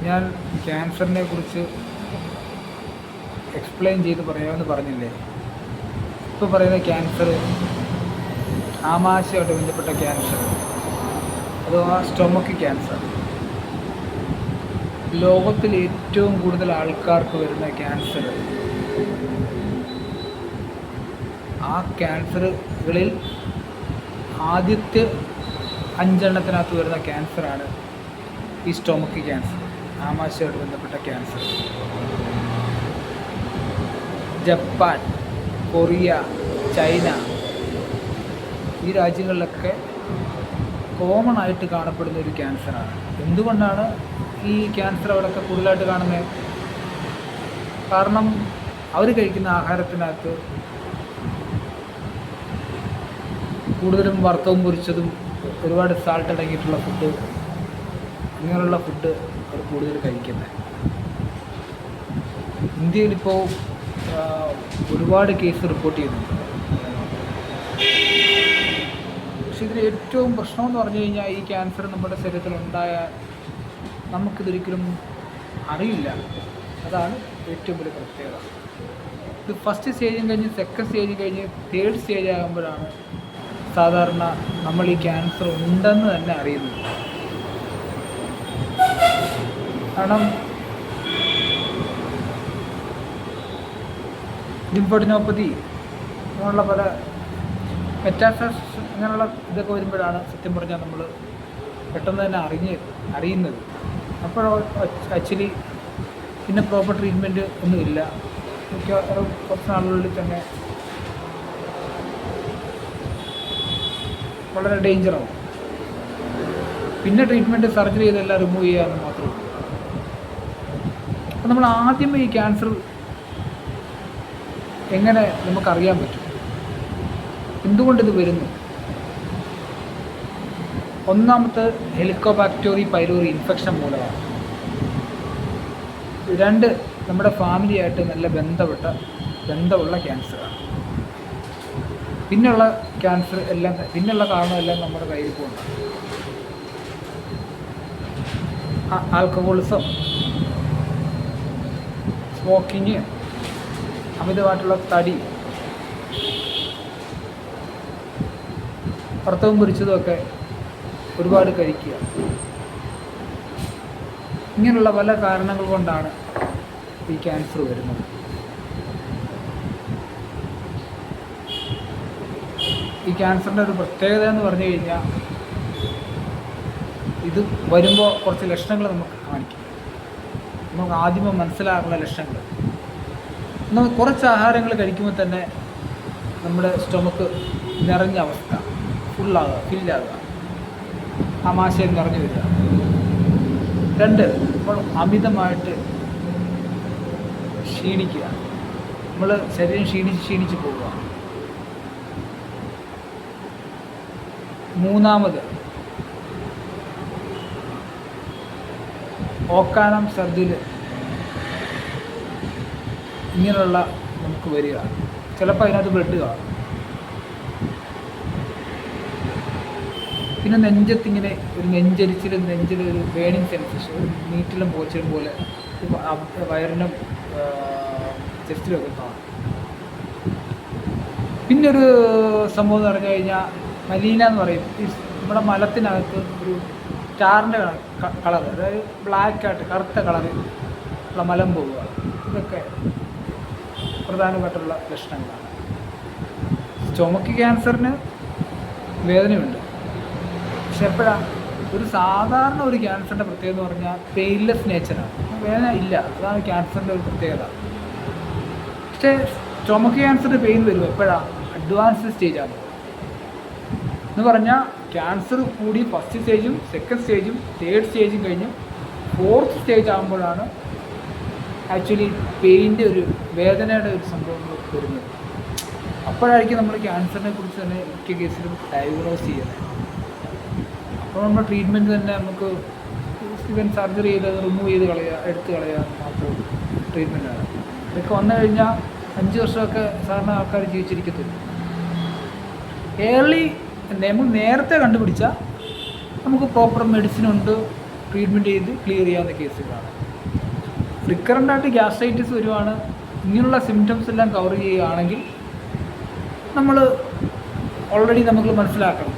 ഞാൻ ക്യാൻസറിനെ കുറിച്ച് എക്സ്പ്ലെയിൻ ചെയ്ത് പറയാമെന്ന് പറഞ്ഞില്ലേ. ഇപ്പോൾ പറയുന്ന ക്യാൻസർ ആമാശയമായിട്ട് ബന്ധപ്പെട്ട ക്യാൻസർ അഥവാ സ്റ്റൊമക്ക് ക്യാൻസർ, ലോകത്തിൽ ഏറ്റവും കൂടുതൽ ആൾക്കാർക്ക് വരുന്ന ക്യാൻസർ, ആ ക്യാൻസറുകളിൽ ആദ്യത്തെ 5 എണ്ണത്തിനകത്ത് വരുന്ന ക്യാൻസറാണ് ഈ സ്റ്റൊമക്ക് ക്യാൻസർ, ആമാശയമായിട്ട് ബന്ധപ്പെട്ട ക്യാൻസർ. ജപ്പാൻ, കൊറിയ, ചൈന ഈ രാജ്യങ്ങളിലൊക്കെ കോമൺ ആയിട്ട് കാണപ്പെടുന്ന ഒരു ക്യാൻസറാണ്. എന്തുകൊണ്ടാണ് ഈ ക്യാൻസർ അവിടെയൊക്കെ കൂടുതലായിട്ട് കാണുന്നത്? കാരണം അവർ കഴിക്കുന്ന ആഹാരത്തിനകത്ത് കൂടുതലും വറുത്തതും പൊരിച്ചതും ഒരുപാട് സാൾട്ട് അടങ്ങിയിട്ടുള്ള ഫുഡ്, ഇങ്ങനെയുള്ള ഫുഡ് അവർ കൂടുതൽ കഴിക്കുന്നത്. ഇന്ത്യയിലിപ്പോൾ ഒരുപാട് കേസ് റിപ്പോർട്ട് ചെയ്യുന്നുണ്ട്. പക്ഷെ ഇതിന് ഏറ്റവും പ്രശ്നമെന്ന് പറഞ്ഞു കഴിഞ്ഞാൽ ഈ ക്യാൻസർ നമ്മുടെ ശരീരത്തിലുണ്ടായാൽ നമുക്കിതൊരിക്കലും അറിയില്ല. അതാണ് ഏറ്റവും വലിയ പ്രത്യേകത. ഇത് ഫസ്റ്റ് സ്റ്റേജും കഴിഞ്ഞ് സെക്കൻഡ് സ്റ്റേജ് കഴിഞ്ഞ് തേർഡ് സ്റ്റേജ് ആകുമ്പോഴാണ് സാധാരണ നമ്മൾ ഈ ക്യാൻസർ ഉണ്ടെന്ന് തന്നെ അറിയുന്നത്. കാരണം ലിംഫോഡിനോപ്പതി അങ്ങനെയുള്ള പല മെറ്റാസ്റ്റസ് അങ്ങനെയുള്ള ഇതൊക്കെ വരുമ്പോഴാണ് സത്യം പറഞ്ഞാൽ നമ്മൾ പെട്ടെന്ന് തന്നെ അറിയുന്നത്. അപ്പോൾ ആക്ച്വലി പിന്നെ പ്രോപ്പർ ട്രീറ്റ്മെൻറ്റ് ഒന്നുമില്ല. മിക്കവാറും കുറച്ച് നാളുകളിൽ തന്നെ വളരെ ഡേഞ്ചറാവും. പിന്നെ ട്രീറ്റ്മെൻറ്റ് സർജറി ചെയ്തെല്ലാം റിമൂവ് ചെയ്യാമെന്ന് മാത്രമേ ഉള്ളൂ. അപ്പോൾ നമ്മൾ ആദ്യമേ ഈ ക്യാൻസർ എങ്ങനെ നമുക്കറിയാൻ പറ്റും, എന്തുകൊണ്ടിത് വരുന്നു? ഒന്നാമത്തെ ഹെലിക്കോബാക്ടീരിയ പൈലോറി ഇൻഫെക്ഷൻ മൂലമാണ്. 2 നമ്മുടെ ഫാമിലിയായിട്ട് നല്ല ബന്ധമുള്ള ക്യാൻസറാണ്. പിന്നെയുള്ള ക്യാൻസർ എല്ലാം, പിന്നെയുള്ള കാരണമെല്ലാം നമ്മുടെ കയ്യിൽ പോകുന്നു. ആൽക്കഹോളിസം, സ്മോക്കിങ്, അമിതമായിട്ടുള്ള തടി, വറുത്തതും പൊരിച്ചതുമൊക്കെ ഒരുപാട് കഴിക്കുക, ഇങ്ങനെയുള്ള പല കാരണങ്ങൾ കൊണ്ടാണ് ഈ ക്യാൻസർ വരുന്നത്. ഈ ക്യാൻസറിൻ്റെ ഒരു പ്രത്യേകത എന്ന് പറഞ്ഞു കഴിഞ്ഞാൽ ഇത് വരുമ്പോൾ കുറച്ച് ലക്ഷണങ്ങൾ നമുക്ക് കാണിക്കും. നമുക്ക് ആദ്യമേ മനസ്സിലാകുന്ന ലക്ഷണങ്ങൾ, നമ്മൾ കുറച്ച് ആഹാരങ്ങൾ കഴിക്കുമ്പോൾ തന്നെ നമ്മുടെ സ്റ്റൊമക്ക് നിറഞ്ഞ അവസ്ഥ, ഫില്ലാകുക, ആമാശയം നിറഞ്ഞു വരിക. 2, നമ്മൾ അമിതമായിട്ട് ക്ഷീണിക്കുക, നമ്മൾ ശരീരം ക്ഷീണിച്ച് പോവുക. 3, ഓക്കാനം, ഛർദിൽ ഇങ്ങനെയുള്ള നമുക്ക് വരിക. ചിലപ്പോൾ അതിനകത്ത് ബ്ലഡ് കാണും. പിന്നെ നെഞ്ചത്തിങ്ങനെ ഒരു നെഞ്ചിലൊരു ബേണിങ് സെൻസേഷൻ, ഒരു നീറ്റിലും പോച്ചിലും പോലെ വയറിനും ചെസ്റ്റിലൊക്കെ കാണും. പിന്നൊരു സംഭവം എന്ന് പറഞ്ഞു കഴിഞ്ഞാൽ മലീന എന്ന് പറയും. ഈ നമ്മുടെ മലത്തിനകത്ത് ഒരു സ്റ്റാറിൻ്റെ കളർ, അതായത് ബ്ലാക്കായിട്ട് കറുത്ത കളറിൽ ഉള്ള മലം പോവുക. ഇതൊക്കെ പ്രധാനപ്പെട്ടുള്ള ലക്ഷണങ്ങളാണ്. സ്റ്റൊമക്ക് ക്യാൻസറിന് വേദനയുണ്ട്, പക്ഷെ എപ്പോഴാണ്? ഒരു സാധാരണ ഒരു ക്യാൻസറിൻ്റെ പ്രത്യേകത എന്ന് പറഞ്ഞാൽ പെയിൻലെസ് നേച്ചറാണ്, വേദന ഇല്ല. അതാണ് ക്യാൻസറിൻ്റെ ഒരു പ്രത്യേകത. പക്ഷേ സ്റ്റൊമക്ക് ക്യാൻസറിൻ്റെ പെയിൻ വരും എപ്പോഴാണ്? അഡ്വാൻസ്ഡ് സ്റ്റേജാണ് എന്ന് പറഞ്ഞാൽ ക്യാൻസർ കൂടി ഫസ്റ്റ് സ്റ്റേജും സെക്കൻഡ് സ്റ്റേജും തേർഡ് സ്റ്റേജും കഴിഞ്ഞ് 4th സ്റ്റേജ് ആകുമ്പോഴാണ് ആക്ച്വലി പെയിൻ്റെ ഒരു വേദനയുടെ ഒരു സംഭവം വരുന്നത്. അപ്പോഴായിരിക്കും നമ്മൾ ക്യാൻസറിനെ കുറിച്ച് തന്നെ മിക്ക കേസിലും ഡയഗ്നോസ് ചെയ്യുന്നത്. അപ്പോൾ നമ്മുടെ ട്രീറ്റ്മെൻറ്റ് തന്നെ നമുക്ക് ഇവൻ സർജറി ചെയ്ത് റിമൂവ് ചെയ്ത് എടുത്ത് കളയുക മാത്രം ട്രീറ്റ്മെൻറ്റാണ്. ഇതൊക്കെ വന്നു കഴിഞ്ഞാൽ 5 വർഷമൊക്കെ സാധാരണ ആൾക്കാർ ജീവിച്ചിരിക്കത്തില്ല. നമ്മൾ നേരത്തെ കണ്ടുപിടിച്ചാൽ നമുക്ക് പ്രോപ്പർ മെഡിസിനുണ്ട്, ട്രീറ്റ്മെൻറ്റ് ചെയ്ത് ക്ലിയർ ചെയ്യാവുന്ന കേസുകളാണ്. റിക്കറൻ്റായിട്ട് ഗ്യാസ്ട്രൈറ്റിസ് വരുവാണ്, ഇങ്ങനെയുള്ള സിംറ്റംസ് എല്ലാം കവർ ചെയ്യുകയാണെങ്കിൽ നമ്മൾ ഓൾറെഡി നമുക്ക് മനസ്സിലാക്കണം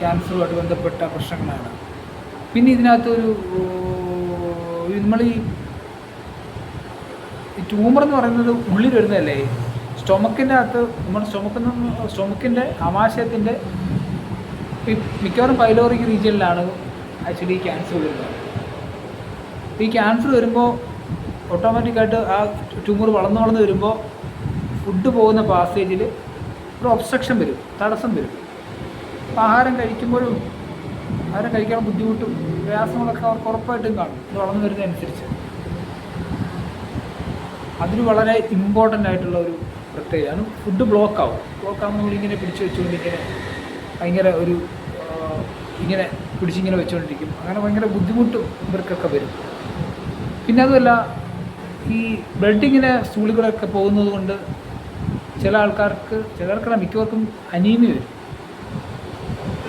ക്യാൻസറുമായിട്ട് ബന്ധപ്പെട്ട പ്രശ്നങ്ങളാണ്. പിന്നെ ഇതിനകത്തൊരു നമ്മൾ ഈ ട്യൂമർ എന്ന് പറയുന്നത് ഉള്ളിൽ വരുന്നതല്ലേ, സ്റ്റൊമക്കിൻ്റെ അകത്ത് നമ്മുടെ സ്റ്റൊമക്കിൻ്റെ ആമാശയത്തിൻ്റെ മിക്കവാറും പൈലോറിക് റീജിയനിലാണ് ആക്ച്വലി ക്യാൻസർ വരുന്നത്. ഈ ക്യാൻസർ വരുമ്പോൾ ഓട്ടോമാറ്റിക്കായിട്ട് ആ ട്യൂമർ വളർന്ന് വരുമ്പോൾ ഫുഡ് പോകുന്ന പാസേജിൽ ഒരു ഒബ്സ്ട്രക്ഷൻ വരും, തടസ്സം വരും. അപ്പോൾ ആഹാരം കഴിക്കുമ്പോഴും ആഹാരം കഴിക്കാൻ ബുദ്ധിമുട്ടും പ്രയാസങ്ങളൊക്കെ അവർക്ക് ഉറപ്പായിട്ടും കാണും ഇത് വളർന്നു വരുന്നതനുസരിച്ച്. അതിന് വളരെ ഇമ്പോർട്ടൻ്റ് ആയിട്ടുള്ള ഒരു പ്രത്യേകതയാണ് ഫുഡ് ബ്ലോക്ക് ആകുമ്പോൾ നമ്മളിങ്ങനെ പിടിച്ച് വെച്ചുകൊണ്ടിങ്ങനെ ഭയങ്കര ഒരു ഇങ്ങനെ പിടിച്ചിങ്ങനെ വെച്ചുകൊണ്ടിരിക്കും. അങ്ങനെ ഭയങ്കര ബുദ്ധിമുട്ടും ഇവർക്കൊക്കെ വരും. പിന്നെ അതുമല്ല ഈ ബ്ലഡ് ഇങ്ങനെ സ്റ്റൂളുകളൊക്കെ പോകുന്നത് കൊണ്ട് ചിലർക്കല്ല മിക്കവർക്കും അനീമിയ വരും.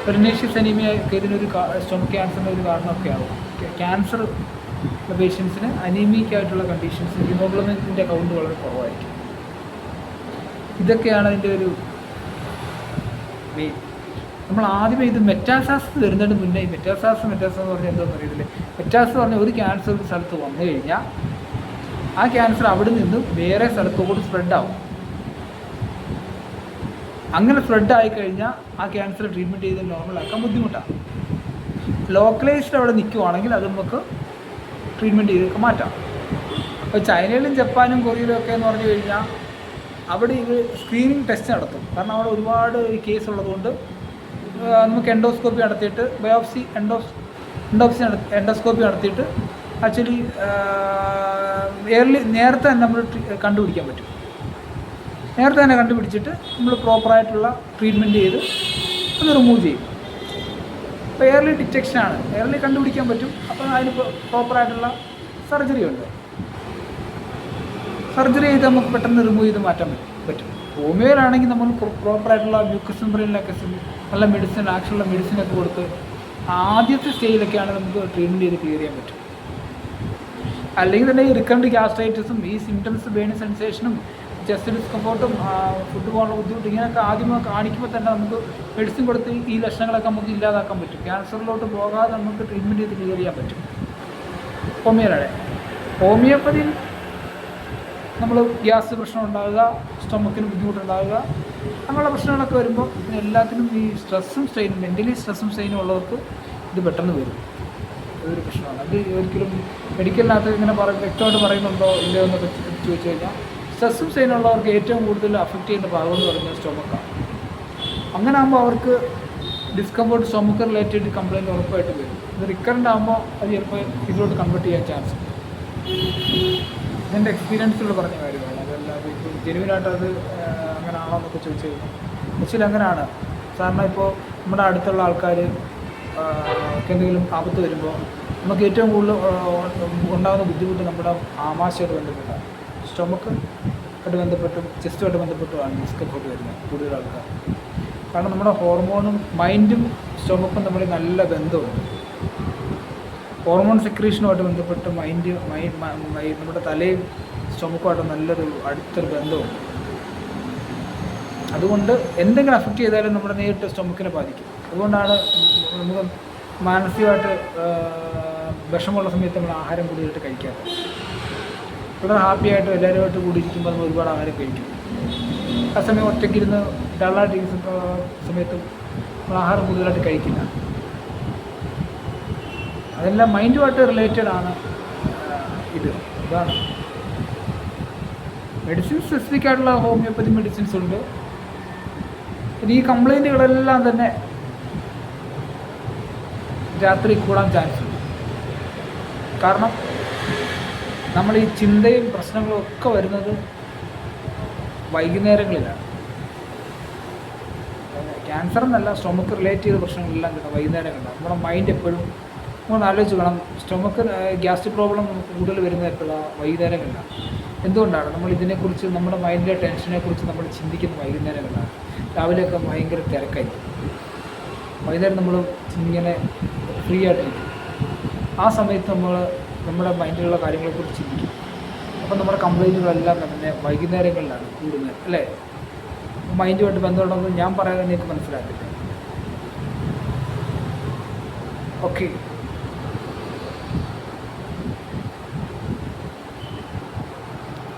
പെർനേഷ്യസ് അനീമിയ ഒക്കെ ഇതിനൊരു സ്റ്റൊമക് ക്യാൻസറിൻ്റെ ഒരു കാരണമൊക്കെ ആവും. ക്യാൻസർ പേഷ്യൻസിന് അനീമിക്കായിട്ടുള്ള കണ്ടീഷൻസ്, ഹീമോഗ്ലോബിൻ്റെ കൗണ്ട് വളരെ കുറവായിരിക്കും. ഇതൊക്കെയാണ് അതിൻ്റെ ഒരു മെയിൻ. നമ്മൾ ആദ്യമേ ഇത് മെറ്റാസാസ് വരുന്നതിന് മുന്നേ ഈ മെറ്റാസാസ് എന്ന് പറഞ്ഞാൽ എന്താണെന്ന് അറിയത്തില്ലേ. മെറ്റാസ് പറഞ്ഞാൽ ഒരു ക്യാൻസർ ഒരു സ്ഥലത്ത് വന്നു കഴിഞ്ഞാൽ ആ ക്യാൻസർ അവിടെ നിന്ന് വേറെ സ്ഥലത്തോട്ട് സ്പ്രെഡാവും. അങ്ങനെ സ്പ്രെഡ് ആയിക്കഴിഞ്ഞാൽ ആ ക്യാൻസർ ട്രീറ്റ്മെൻറ്റ് ചെയ്ത് നോർമലാക്കാൻ ബുദ്ധിമുട്ടാണ്. ലോക്കലൈസ്ഡ് അവിടെ നിൽക്കുവാണെങ്കിൽ അത് നമുക്ക് ട്രീറ്റ്മെൻറ്റ് ചെയ്തൊക്കെ മാറ്റാം. അപ്പോൾ ചൈനയിലും ജപ്പാനും കൊറിയയിലും ഒക്കെ എന്ന് പറഞ്ഞു കഴിഞ്ഞാൽ അവിടെ ഇത് സ്ക്രീനിങ് ടെസ്റ്റ് നടത്തും. കാരണം അവിടെ ഒരുപാട് കേസ് ഉള്ളതുകൊണ്ട് നമുക്ക് എൻഡോസ്കോപ്പി നടത്തിയിട്ട് എൻഡോസ്കോപ്പി നടത്തിയിട്ട് ആക്ച്വലി നേരത്തെ തന്നെ നമ്മൾ കണ്ടുപിടിക്കാൻ പറ്റും. നേരത്തെ തന്നെ കണ്ടുപിടിച്ചിട്ട് നമ്മൾ പ്രോപ്പറായിട്ടുള്ള ട്രീറ്റ്മെൻറ്റ് ചെയ്ത് അത് റിമൂവ് ചെയ്യും. അപ്പോൾ എയർലി ഡിറ്റക്ഷനാണ്, എയർലി കണ്ടുപിടിക്കാൻ പറ്റും. അപ്പോൾ അതിന് പ്രോപ്പറായിട്ടുള്ള സർജറി ഉണ്ട്. സർജറി ചെയ്ത് നമുക്ക് പെട്ടെന്ന് റിമൂവ് ചെയ്ത് മാറ്റാൻ പറ്റും. ഹോമിയോയിലാണെങ്കിൽ നമ്മൾ പ്രോപ്പറായിട്ടുള്ള മ്യൂക്കസ് മെംബ്രെയിനിലൊക്കെ നല്ല മെഡിസിൻ, ആക്ഷനുള്ള മെഡിസിനൊക്കെ കൊടുത്ത് ആദ്യത്തെ സ്റ്റേജിലൊക്കെയാണ് നമുക്ക് ട്രീറ്റ്മെൻറ്റ് ചെയ്ത് ക്ലിയർ ചെയ്യാൻ പറ്റും. അല്ലെങ്കിൽ തന്നെ ഈ റിക്കറൻറ്റ് ഗ്യാസ്ട്രൈറ്റിസും ഈ സിംറ്റംസ് ബേണിംഗ് സെൻസേഷനും ചെസ്റ്റ് ഡിസ്കംഫോർട്ടും ഫുഡ് പോകാനുള്ള ബുദ്ധിമുട്ട് ഇങ്ങനെയൊക്കെ ആദ്യമേ കാണിക്കുമ്പോൾ തന്നെ നമുക്ക് മെഡിസിൻ കൊടുത്ത് ഈ ലക്ഷണങ്ങളൊക്കെ നമുക്ക് ഇല്ലാതാക്കാൻ പറ്റും. ക്യാൻസറിലോട്ട് പോകാതെ നമുക്ക് ട്രീറ്റ്മെൻറ്റ് ചെയ്ത് ക്ലിയർ ചെയ്യാൻ പറ്റും ഹോമിയോപ്പതിയിൽ നമ്മൾ ഗ്യാസ് പ്രശ്നം ഉണ്ടാകുക, സ്റ്റൊമക്കിന് ബുദ്ധിമുട്ടുണ്ടാകുക, അങ്ങനെയുള്ള പ്രശ്നങ്ങളൊക്കെ വരുമ്പോൾ എല്ലാത്തിനും ഈ സ്ട്രെസ്സും സ്ട്രെയിനും, മെൻ്റലി സ്ട്രെസ്സും സ്ട്രെയിനും ഉള്ളവർക്ക് ഇത് പെട്ടെന്ന് വരും. അതൊരു പ്രശ്നമാണ്. അത് ഒരിക്കലും മെഡിക്കലിനകത്ത് ഇങ്ങനെ വ്യക്തമായിട്ട് പറയുന്നുണ്ടോ ഇല്ലയോ എന്നൊക്കെ ചോദിച്ചു കഴിഞ്ഞാൽ സ്ട്രെസ്സും സ്ട്രെയിനുള്ളവർക്ക് ഏറ്റവും കൂടുതൽ അഫക്റ്റ് ചെയ്യുന്ന ഭാഗം എന്ന് പറയുന്നത് സ്റ്റൊമക്കാണ്. അങ്ങനെ ആകുമ്പോൾ അവർക്ക് ഡിസ്കംഫോർട്ട്, സ്റ്റൊമക്ക് റിലേറ്റഡ് കംപ്ലയിൻറ്റ് ഉറപ്പായിട്ട് വരും. ഇത് റിക്കറൻ്റ് ആകുമ്പോൾ അത് ചിലപ്പോൾ ഇതിലോട്ട് കൺവേർട്ട് ചെയ്യാൻ ചാൻസ് ഉണ്ട്. ഇതെൻ്റെ എക്സ്പീരിയൻസിലൂടെ പറഞ്ഞ കാര്യമാണ്. അതല്ലാതെ ഇപ്പോൾ ജെനുവിനായിട്ട് അത് അങ്ങനെ ആണോ എന്നൊക്കെ ചോദിച്ചു കഴിഞ്ഞാൽ ആക്ച്വലി അങ്ങനെയാണ്. കാരണം ഇപ്പോൾ നമ്മുടെ അടുത്തുള്ള ആൾക്കാർ എന്തെങ്കിലും ആപത്ത് വരുമ്പോൾ നമുക്ക് ഏറ്റവും കൂടുതൽ ഉണ്ടാകുന്ന ബുദ്ധിമുട്ട് നമ്മുടെ ആമാശയമായിട്ട് ബന്ധപ്പെട്ടാണ്, സ്റ്റൊമക്ക് ആയിട്ട് ബന്ധപ്പെട്ടും ചെസ്റ്റുമായിട്ട് ബന്ധപ്പെട്ടുമാണ് ഡിസ്കംഫോർട്ട് വരുന്നത് കൂടുതൽ ആൾക്കാർ. കാരണം നമ്മുടെ ഹോർമോണും മൈൻഡും സ്റ്റൊമക്കും തമ്മിൽ നല്ല ബന്ധമുണ്ട്. ഹോർമോൺ സെക്രീഷനുമായിട്ട് ബന്ധപ്പെട്ട് നമ്മുടെ തലയും സ്റ്റൊമക്കുമായിട്ട് നല്ലൊരു അടുത്തൊരു ബന്ധമുണ്ട്. അതുകൊണ്ട് എന്തെങ്കിലും അഫക്റ്റ് ചെയ്താലും നമ്മുടെ നേരിട്ട് സ്റ്റൊമക്കിനെ ബാധിക്കും. അതുകൊണ്ടാണ് നമുക്ക് മാനസികമായിട്ട് വിഷമമുള്ള സമയത്ത് നമ്മൾ ആഹാരം കൂടുതലായിട്ട് കഴിക്കാത്തത്. വളരെ ഹാപ്പിയായിട്ട് എല്ലാവരുമായിട്ട് കൂടിയിരിക്കുമ്പോൾ നമ്മൾ ഒരുപാട് ആഹാരം കഴിക്കും. ആ സമയം ഒറ്റയ്ക്കിരുന്ന് ഡള്ളായിട്ടിരിക്കുന്ന സമയത്ത് നമ്മൾ ആഹാരം കൂടുതലായിട്ട് കഴിക്കില്ല. അതെല്ലാം മൈൻഡുമായിട്ട് റിലേറ്റഡ് ആണ്. ഇതാണ് മെഡിസിൻ സ്പെസിഫിക് ആയിട്ടുള്ള ഹോമിയോപ്പതി മെഡിസിൻസ് ഉണ്ട്. ഈ കംപ്ലൈൻറ്റുകളെല്ലാം തന്നെ രാത്രി കൂടാൻ ചാൻസ് ഉണ്ട്. കാരണം നമ്മൾ ഈ ചിന്തയും പ്രശ്നങ്ങളും ഒക്കെ വരുന്നത് വൈകുന്നേരങ്ങളിലാണ്. ക്യാൻസർ എന്നല്ല, സ്റ്റൊമക്ക് റിലേറ്റ് ചെയ്ത പ്രശ്നങ്ങളെല്ലാം കിട്ടുന്നത് വൈകുന്നേരങ്ങളിലാണ്. നമ്മുടെ മൈൻഡ് എപ്പോഴും നമ്മൾ ആലോചിച്ച് വേണം. സ്റ്റൊമക്ക് ഗ്യാസ്ട്രിക് പ്രോബ്ലം നമുക്ക് കൂടുതൽ വരുന്നത് എപ്പോഴാണ്? വൈകുന്നേരങ്ങളിലാണ്. എന്തുകൊണ്ടാണ്? നമ്മൾ ഇതിനെക്കുറിച്ച്, നമ്മുടെ മൈൻഡിലെ ടെൻഷനെക്കുറിച്ച് നമ്മൾ ചിന്തിക്കുന്ന വൈകുന്നേരങ്ങളിലാണ്. രാവിലെയൊക്കെ ഭയങ്കര തിരക്കായിരിക്കും. വൈകുന്നേരം നമ്മൾ ഇങ്ങനെ ഫ്രീ ആയിട്ടിരിക്കും. ആ സമയത്ത് നമ്മൾ നമ്മുടെ മൈൻഡിലുള്ള കാര്യങ്ങളെക്കുറിച്ച് ചിന്തിക്കും. അപ്പം നമ്മുടെ കംപ്ലൈൻറ്റുകളെല്ലാം തന്നെ വൈകുന്നേരങ്ങളിലാണ് കൂടുന്നത്, അല്ലേ? മൈൻഡുമായിട്ട് ബന്ധമുണ്ടെന്ന് ഞാൻ പറയാതെ നിങ്ങൾക്ക് മനസ്സിലാക്കില്ല. ഓക്കെ.